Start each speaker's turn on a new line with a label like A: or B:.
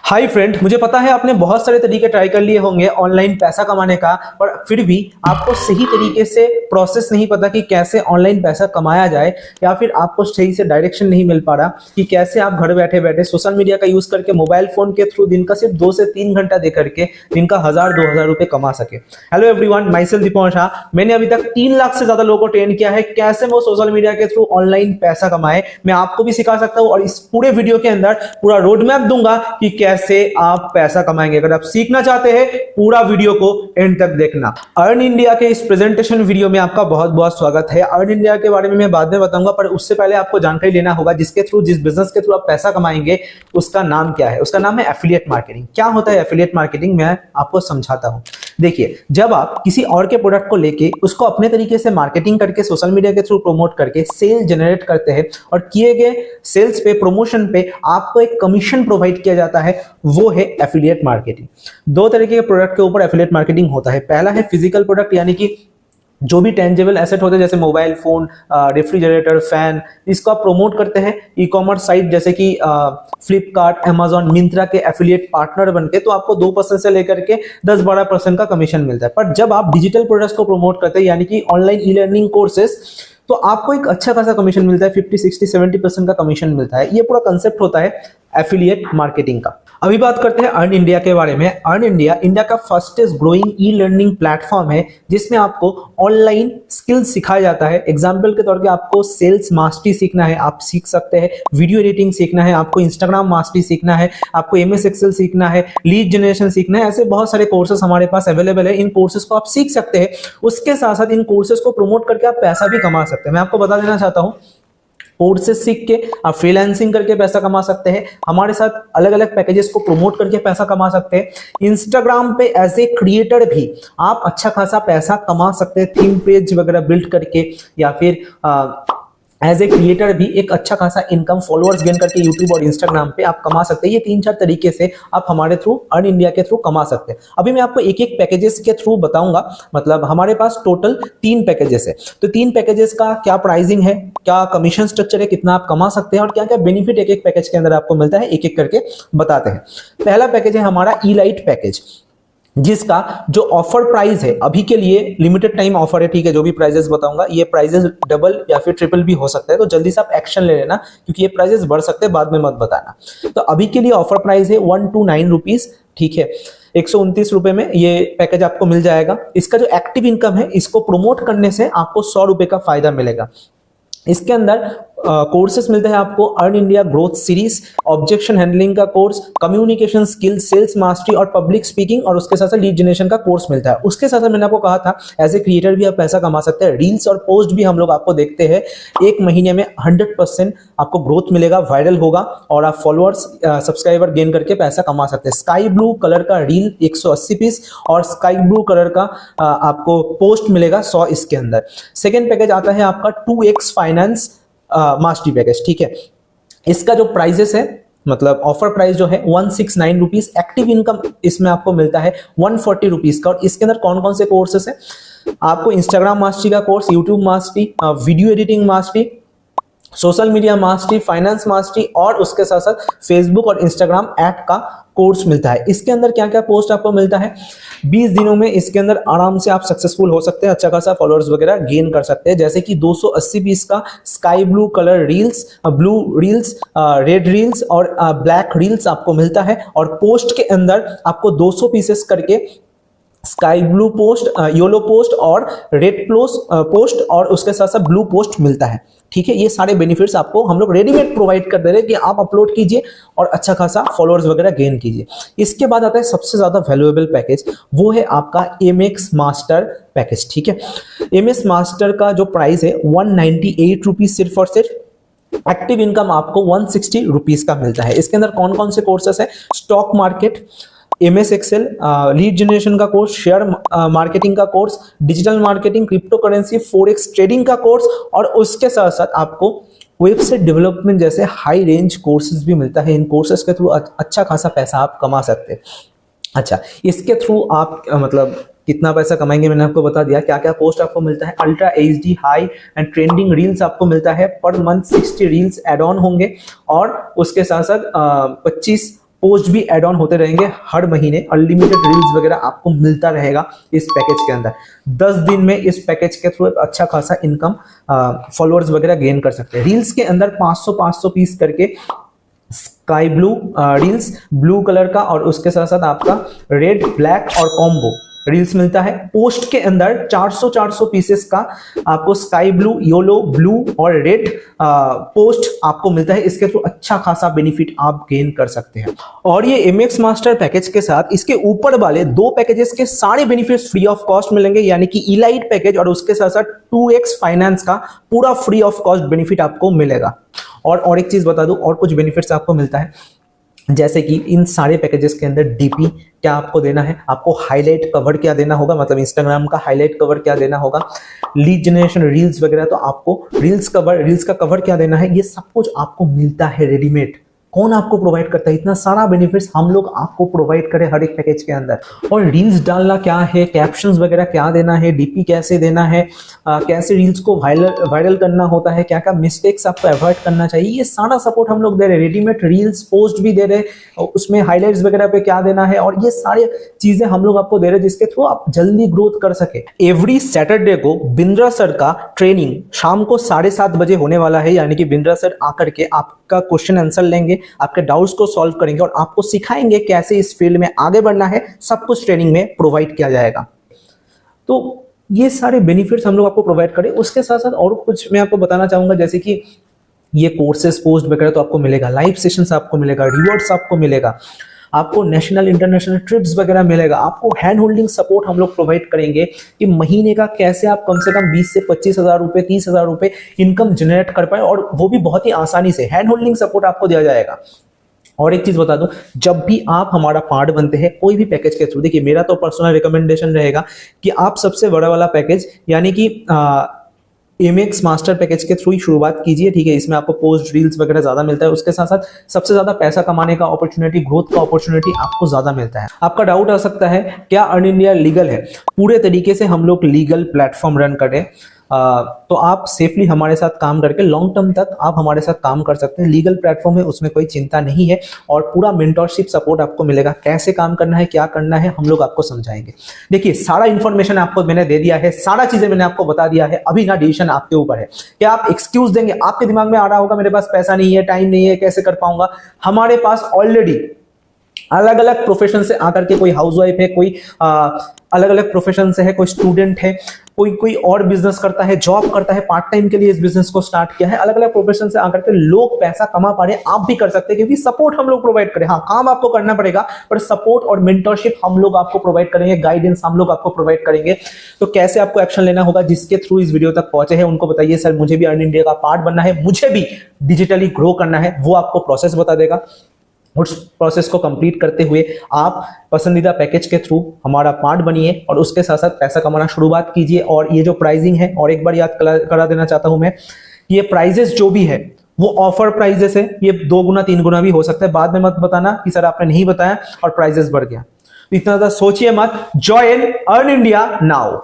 A: Hi friend, मुझे पता है आपने बहुत सारे तरीके ट्राई कर लिए होंगे ऑनलाइन पैसा कमाने का, पर फिर भी आपको सही तरीके से प्रोसेस नहीं पता कि कैसे ऑनलाइन पैसा कमाया जाए, या फिर आपको सही से डायरेक्शन नहीं मिल पा रहा कि कैसे आप घर बैठे बैठे सोशल मीडिया का यूज करके मोबाइल फोन के थ्रू दिन का सिर्फ 2 से 3 घंटा दे करके दिन का 1000-2000 रुपए कमा सके। हेलो एवरीवन, माई सेल्फ दीपक शाह। मैंने अभी तक 3 लाख से ज्यादा लोगों को ट्रेन किया है कैसे वो सोशल मीडिया के थ्रू ऑनलाइन पैसा कमाए। मैं आपको भी सिखा सकता हूं और इस पूरे वीडियो के अंदर पूरा रोड मैप दूंगा कि कैसे आप पैसा कमाएंगे। अगर आप सीखना चाहते हैं पूरा वीडियो को एंड तक देखना। अर्न इंडिया के इस प्रेजेंटेशन वीडियो में आपका बहुत बहुत स्वागत है। अर्न इंडिया के बारे में मैं बाद में बताऊंगा, पर उससे पहले आपको जानकारी लेना होगा जिसके थ्रू, जिस बिजनेस के थ्रू आप पैसा कमाएंगे उसका नाम क्या है। उसका नाम है एफिलिएट मार्केटिंग। क्या होता है एफिलिएट मार्केटिंग, मैं आपको समझाता हूं। देखिए, जब आप किसी और के प्रोडक्ट को लेके उसको अपने तरीके से मार्केटिंग करके सोशल मीडिया के थ्रू प्रमोट करके सेल जनरेट करते हैं और किए गए सेल्स पे, प्रमोशन पे आपको एक कमीशन प्रोवाइड किया जाता है, वो है एफिलिएट मार्केटिंग। 2 तरीके के प्रोडक्ट के ऊपर एफिलिएट मार्केटिंग होता है। पहला है फिजिकल प्रोडक्ट, यानी कि जो भी टेंजिबल एसेट होते हैं जैसे मोबाइल फोन, रेफ्रिजरेटर, फैन, इसको आप प्रमोट करते हैं ई कॉमर्स साइट जैसे कि फ्लिपकार्ट, अमेजॉन, मिंत्रा के एफिलिएट पार्टनर बनके, तो आपको 2% से लेकर के 10-12% का कमीशन मिलता है। पर जब आप डिजिटल प्रोडक्ट्स को प्रमोट करते हैं यानी कि ऑनलाइन ई लर्निंग कोर्सेस, तो आपको एक अच्छा खासा कमीशन मिलता है। 50, 60, 70% का कमीशन मिलता है। ये पूरा कंसेप्ट होता है एफिलिएट मार्केटिंग का। अभी बात करते हैं अर्न इंडिया के बारे में। अर्न इंडिया का फर्स्टेस्ट ग्रोइंग ई लर्निंग प्लेटफॉर्म है जिसमें आपको ऑनलाइन स्किल्स सिखाया जाता है। एग्जांपल के तौर पे आपको सेल्स मास्टरी सीखना है, आप सीख सकते हैं। वीडियो एडिटिंग सीखना है, आपको इंस्टाग्राम मास्टरी सीखना है, आपको एमएस एक्सेल सीखना है, लीड जनरेशन सीखना है। ऐसे बहुत सारे कोर्सेस हमारे पास अवेलेबल है। इन कोर्सेस को आप सीख सकते हैं। उसके साथ साथ इन कोर्सेस को प्रमोट करके आप पैसा भी कमा सकते हैं। मैं आपको बता देना चाहता हूं, कोर्सेस सीख के आप फ्रीलांसिंग करके पैसा कमा सकते हैं। हमारे साथ अलग अलग पैकेजेस को प्रमोट करके पैसा कमा सकते हैं। इंस्टाग्राम पे एज ए क्रिएटर भी आप अच्छा खासा पैसा कमा सकते हैं, थीम पेज वगैरह बिल्ड करके, या फिर एज ए क्रिएटर भी एक अच्छा खासा इनकम, फॉलोअर्स गेन करके यूट्यूब और इंस्टाग्राम पे आप कमा सकते हैं। ये 3-4 तरीके से आप हमारे थ्रू, अर्न इंडिया के थ्रू कमा सकते हैं। अभी मैं आपको एक एक पैकेजेस के थ्रू बताऊंगा। मतलब हमारे पास टोटल 3 पैकेजेस है, तो 3 पैकेजेस का क्या प्राइसिंग है, क्या कमीशन स्ट्रक्चर है, कितना आप कमा सकते हैं और क्या क्या बेनिफिट एक एक पैकेज के अंदर आपको मिलता है, एक एक करके बताते हैं। पहला पैकेज है हमारा ई-लाइट पैकेज, जिसका जो ऑफर प्राइस है, अभी के लिए लिमिटेड टाइम ऑफर है, ठीक है। जो भी प्राइजेस बताऊंगा ये प्राइजेस डबल या फिर ट्रिपल भी हो सकता है, तो जल्दी से आप एक्शन ले लेना क्योंकि ये प्राइजेस बढ़ सकते हैं, बाद में मत बताना। तो अभी के लिए ऑफर प्राइस है 129 रुपीज, ठीक है। 129 रुपए में ये पैकेज आपको मिल जाएगा। इसका जो एक्टिव इनकम है, इसको प्रमोट करने से आपको 100 रुपए का फायदा मिलेगा। इसके अंदर कोर्सेस मिलते हैं आपको earn India growth series, objection handling का course, communication skills, sales mastery और पब्लिक स्पीकिंग, और उसके साथ साथ लीड जनरेशन का कोर्स मिलता है। उसके साथ साथ मैंने आपको कहा था एज ए क्रिएटर भी आप पैसा कमा सकते हैं। रील्स और पोस्ट भी हम लोग आपको देखते हैं। 1 महीने में 100% आपको ग्रोथ मिलेगा, वायरल होगा और आप फॉलोअर्स, सब्सक्राइबर गेन करके पैसा कमा सकते हैं। स्काई ब्लू कलर का रील 180 पीस और स्काई ब्लू कलर का आपको पोस्ट मिलेगा 100 इसके अंदर। सेकेंड पैकेज आता है आपका 2x फाइनेंस मास्टरी पैकेज, ठीक है। इसका जो प्राइजेस है, मतलब ऑफर प्राइस जो है 169 रुपीज, एक्टिव इनकम इसमें आपको मिलता है 140 रुपीज का। और इसके अंदर कौन कौन से कोर्सेस है, आपको इंस्टाग्राम मास्टरी का course, YouTube mastery, video editing mastery, social media mastery, finance mastery और उसके साथ साथ फेसबुक और इंस्टाग्राम ऐड का कोर्स मिलता है। इसके अंदर क्या क्या पोस्ट आपको मिलता है, 20 दिनों में इसके अंदर आराम से आप सक्सेसफुल हो सकते हैं, अच्छा खासा फॉलोअर्स वगैरह गेन कर सकते हैं। जैसे कि 280 पीस का sky blue colour reels, blue reels, red reels और ब्लैक रील्स आपको मिलता है। और पोस्ट के अंदर आपको 200 पीसेस करके sky blue post, yellow post और रेड पोस्ट और उसके साथ साथ ब्लू पोस्ट मिलता है, ठीक है। ये सारे बेनिफिट्स आपको हम लोग रेडीमेड प्रोवाइड कर दे रहे हैं कि आप अपलोड कीजिए और अच्छा खासा फॉलोअर्स वगैरह गेन कीजिए। इसके बाद आता है सबसे ज्यादा वैल्यूएबल पैकेज, वो है आपका एमएक्स मास्टर पैकेज, ठीक है। एमएक्स मास्टर का जो प्राइस है 198 रुपीज सिर्फ और सिर्फ। एक्टिव इनकम आपको 160 रुपीज का मिलता है। इसके अंदर कौन कौन से कोर्सेस है, stock market, MS Excel, lead generation का कोर्स, शेयर मार्केटिंग का course, digital marketing, crypto currency, forex trading का कोर्स, और उसके साथ साथ आपको वेबसाइट डेवलपमेंट जैसे हाई रेंज कोर्सेज भी मिलता है। इन कोर्सेज के थ्रू अच्छा खासा पैसा आप कमा सकते हैं। अच्छा, इसके थ्रू आप मतलब कितना पैसा कमाएंगे मैंने आपको बता दिया। क्या क्या पोस्ट आपको मिलता है, ultra HD high and trending reels आपको मिलता है। Per month 60 reels add on होंगे और उसके साथ साथ 25 पोस्ट भी एड ऑन होते रहेंगे हर महीने, अनलिमिटेड रील्स वगैरह आपको मिलता रहेगा इस पैकेज के अंदर। 10 दिन में इस पैकेज के थ्रू अच्छा खासा इनकम, फॉलोअर्स वगैरह गेन कर सकते हैं। रील्स के अंदर 500 पीस करके sky blue reels, blue colour का, और उसके साथ साथ आपका रेड, ब्लैक और कॉम्बो रील्स मिलता है। पोस्ट के अंदर 400 पीसेस का आपको स्काई ब्लू, येलो, ब्लू और रेड पोस्ट आपको मिलता है। इसके थ्रू अच्छा खासा बेनिफिट आप गेन कर सकते हैं। और ये एमएक्स मास्टर पैकेज के साथ इसके ऊपर वाले 2 पैकेजेस के सारे बेनिफिट्स फ्री ऑफ कॉस्ट मिलेंगे, यानी कि इलाइट पैकेज और उसके साथ साथ 2x फाइनेंस का पूरा फ्री ऑफ कॉस्ट बेनिफिट आपको मिलेगा। और एक चीज बता दूं, और कुछ बेनिफिट्स आपको मिलता है, जैसे कि इन सारे पैकेजेस के अंदर डीपी क्या आपको देना है, आपको हाईलाइट कवर क्या देना होगा, मतलब इंस्टाग्राम का हाईलाइट कवर क्या देना होगा, लीड जनरेशन रील्स वगैरह, तो आपको रील्स का कवर क्या देना है, ये सब कुछ आपको मिलता है रेडीमेड। कौन आपको प्रोवाइड करता है? इतना सारा बेनिफिट्स हम लोग आपको प्रोवाइड करें हर एक पैकेज के अंदर। और रील्स डालना क्या है, कैप्शंस वगैरह क्या देना है, डीपी कैसे देना है, कैसे रील्स को वायरल करना होता है, क्या क्या मिस्टेक्स आपको अवॉइड करना चाहिए, ये सारा सपोर्ट हम लोग दे रहे हैं। रेडीमेड रील्स पोस्ट भी दे रहे हैं, उसमें हाईलाइट्स वगैरह पे क्या देना है, और ये सारी चीजें हम लोग आपको दे रहे हैं जिसके थ्रू आप जल्दी ग्रोथ कर सके। एवरी सैटरडे को बिंद्रा सर का ट्रेनिंग शाम को 7:30 बजे होने वाला है, यानी कि बिंद्रा सर आकर के आपका क्वेश्चन आंसर लेंगे, आपके डाउट्स को सॉल्व करेंगे और आपको सिखाएंगे कैसे इस फील्ड में आगे बढ़ना है। सब कुछ ट्रेनिंग में प्रोवाइड किया जाएगा। तो ये सारे बेनिफिट्स हम लोग आपको प्रोवाइड करें। उसके साथ साथ और कुछ मैं आपको बताना चाहूंगा, जैसे कि ये कोर्सेज पोस्ट वगैरह तो आपको मिलेगा, लाइव सेशंस आपको मिलेगा, रिवॉर्ड्स आपको मिलेगा, आपको नेशनल इंटरनेशनल ट्रिप्स वगैरह मिलेगा, आपको हैंड होल्डिंग सपोर्ट हम लोग प्रोवाइड करेंगे कि महीने का कैसे आप कम से कम 20 से 25,000 रुपए, 30,000 रुपए इनकम जनरेट कर पाए, और वो भी बहुत ही आसानी से। हैंड होल्डिंग सपोर्ट आपको दिया जाएगा। और एक चीज बता दूं, जब भी आप हमारा पार्ट बनते हैं कोई भी पैकेज के थ्रू, देखिए मेरा तो पर्सनल रिकमेंडेशन रहेगा कि आप सबसे बड़ा वाला पैकेज यानी कि एमएक्स मास्टर पैकेज के थ्रू ही शुरुआत कीजिए, ठीक है। इसमें आपको पोस्ट रील्स वगैरह ज्यादा मिलता है, उसके साथ साथ सबसे ज्यादा पैसा कमाने का अपॉर्चुनिटी, ग्रोथ का अपॉर्चुनिटी आपको ज्यादा मिलता है। आपका डाउट आ सकता है क्या अर्न इंडिया लीगल है? पूरे तरीके से हम लोग लीगल प्लेटफॉर्म रन करें, तो आप सेफली हमारे साथ काम करके लॉन्ग टर्म तक आप हमारे साथ काम कर सकते हैं। लीगल प्लेटफॉर्म है, उसमें कोई चिंता नहीं है, और पूरा मेंटरशिप सपोर्ट आपको मिलेगा। कैसे काम करना है, क्या करना है, हम लोग आपको समझाएंगे। देखिए सारा इंफॉर्मेशन आपको मैंने दे दिया है, सारा चीजें मैंने आपको बता दिया है। अभी ना डिसीजन आपके ऊपर है कि आप एक्सक्यूज देंगे। आपके दिमाग में आ रहा होगा मेरे पास पैसा नहीं है, टाइम नहीं है, कैसे कर पाऊंगा। हमारे पास ऑलरेडी अलग अलग प्रोफेशन से आकर के, कोई हाउसवाइफ है, कोई अलग अलग प्रोफेशन से है, कोई स्टूडेंट है, कोई और बिजनेस करता है, जॉब करता है, पार्ट टाइम के लिए इस बिजनेस को स्टार्ट किया है। अलग अलग प्रोफेशन से आकर के लोग पैसा कमा पा रहे हैं, आप भी कर सकते हैं, क्योंकि सपोर्ट हम लोग प्रोवाइड करें। हाँ, काम आपको करना पड़ेगा, पर सपोर्ट और मेंटरशिप हम लोग आपको प्रोवाइड करेंगे, गाइडेंस हम लोग आपको प्रोवाइड करेंगे। तो कैसे आपको एक्शन लेना होगा, जिसके थ्रू इस वीडियो तक पहुंचे हैं उनको बताइए सर मुझे भी अर्न इंडिया का पार्ट बनना है, मुझे भी डिजिटली ग्रो करना है, वो आपको प्रोसेस बता देगा। उस प्रोसेस को कंप्लीट करते हुए आप पसंदीदा पैकेज के थ्रू हमारा पार्ट बनिए और उसके साथ साथ पैसा कमाना शुरुआत कीजिए। और ये जो प्राइसिंग है, और एक बार याद करा देना चाहता हूं मैं, ये प्राइजेस जो भी है वो ऑफर प्राइजेस है, ये 2 गुना 3 गुना भी हो सकता है। बाद में मत बताना कि सर आपने नहीं बताया और प्राइजेस बढ़ गया। इतना ज्यादा सोचिए मत, जॉइन अर्न इंडिया नाउ।